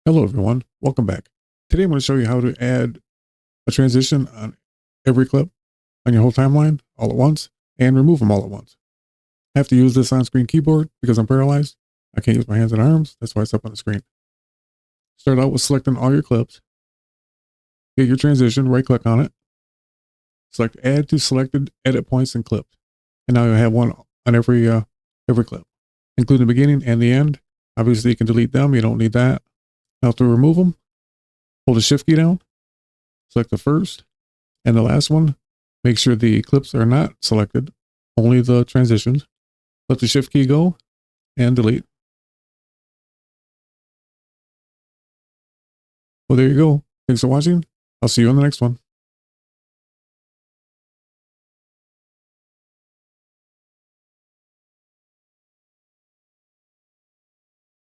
Hello everyone, welcome back. Today I'm going to show you how to add a transition on every clip on your whole timeline all at once and remove them all at once. I have to use this on-screen keyboard because I'm paralyzed. I can't use my hands and arms, that's why it's up on the screen. Start out with selecting all your clips. Get your transition, right click on it. Select add to selected edit points and clips. And now you'll have one on every clip, including the beginning and the end. Obviously you can delete them, you don't need that. Now to remove them, hold the shift key down, select the first and the last one. Make sure the clips are not selected, only the transitions. Let the shift key go and delete. Well, there you go. Thanks for watching. I'll see you on the next one.